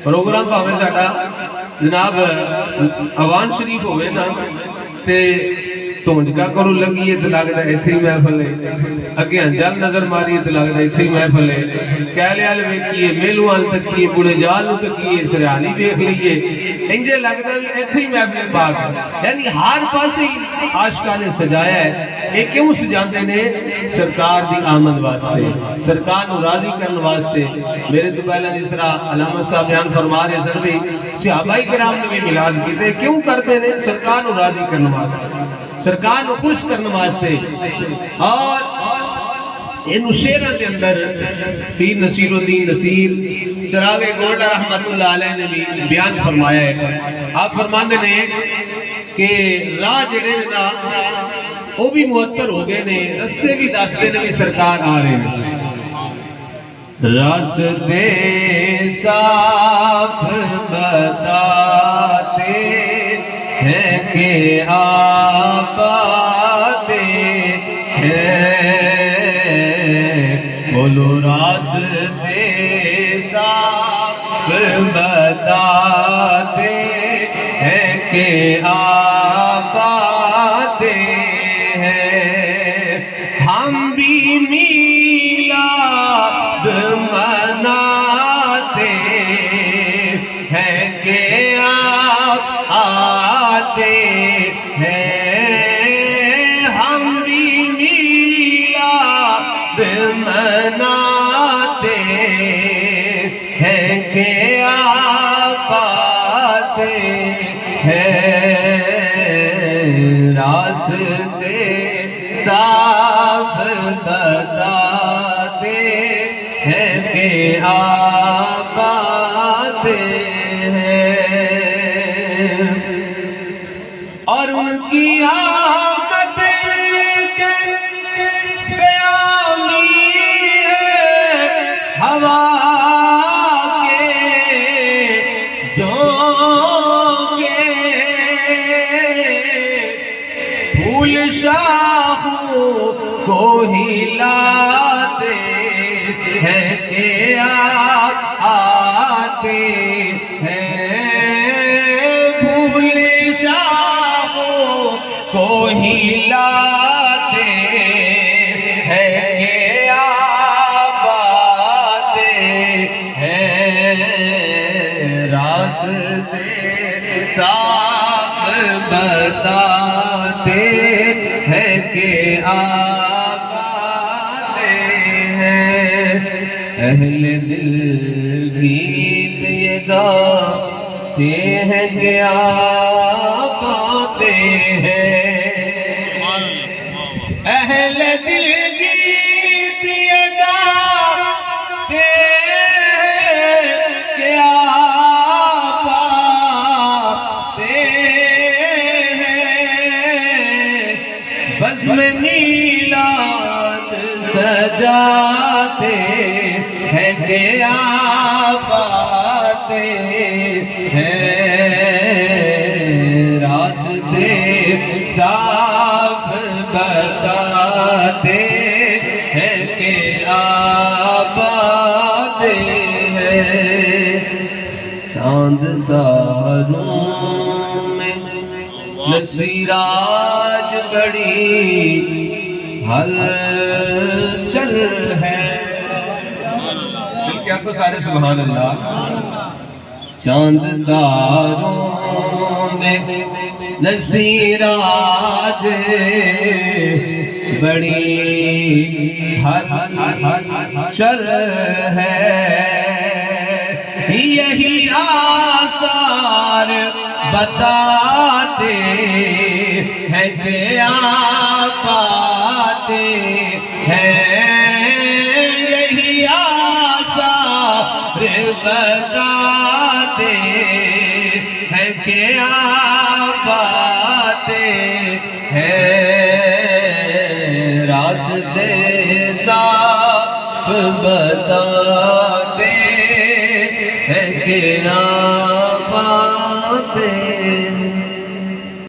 programme پاویں ساڈا جناب اوان شریف ہوئے نا تے تونجکا کرو لگی ہے تو لگتا ہے ایتھی محفل ہے اگے انجل نظر ماری ہے تو لگتا ہے ایتھی محفل ہے کہلے آل ویکھیے میلو آل تکیے بوڑے جال نو تکیے سریانی دیکھ لیے انجے لگتا ہے ایتھی محفل پاک ہے یعنی ہر پاسی عاشقاں نے سجایا ہے یہ کیوں سجاندے نے سرکار دی آمد واسطے سرکار نو راضی کرن واسطے میرے تو پہلا جس طرح علامہ صاحب بیان فرما رہے سن بھی صحابہ کرام نے بھی میلاد کیتے کیوں کرتے نے سرکار نو راضی کرن واسطے سرکار نو خوش کرنے واسطے اور انہوں شیرہ کے اندر پیر نصیر الدین نصیر چراغ گولڈا رحمت اللہ علیہ نے بھی بیان فرمایا ہے آپ فرماندے نے کہ راہ جڑے نا وہ بھی معطر ہو گئے نے رستے بھی دستے نے بھی سرکار آ رہے ہیں راستے صاف بتاتے ہیں کہ آپ آتے ہیں بولو راستے صاف بتاتے ہیں کہ آپ آتے ہیں ہم بھی میلاد مناتے ہیں کہ آپ آتے ہیں ہم بھی میلاد مناتے ہیں کہ آپ آتے ہیں راستے صاف بتاتے ہیں کہ آپ آتے ہیں اور ان کی آمد کے پیامی ہے ہوا کے جھونکے پھول شاخوں کو ہلاتے ہیں کہ آپ آتے ہیں پھول شاخوں کو ہلاتے ہیں کہ آپ آتے ہیں راستے صاف بتاتے ہیں کہ آپ آتے ہیں اہل دل گیت یہ گاتے ہیں کہ آپ آتے ہیں اہل دل گیت یہ گاتے ہیں کہ آپ آتے ہیں بزم میلاد سجاتے ہیں کہ آپ آتے ہیں راستے صاف بتاتے ہیں کہ آپ آتے ہیں چاند تاروں میں نصیراج بڑی ہلچل ہے کیا کو سارے سبحان اللہ چاند تاروں میں نصیراج بڑی ہلچل ہے یہی آثار بتاتے ہیں کہ آپ آتے ہیں یہی آثار بتاتے ہیں کہ آپ آتے ہیں راستے صاف بتاتے ہیں کہ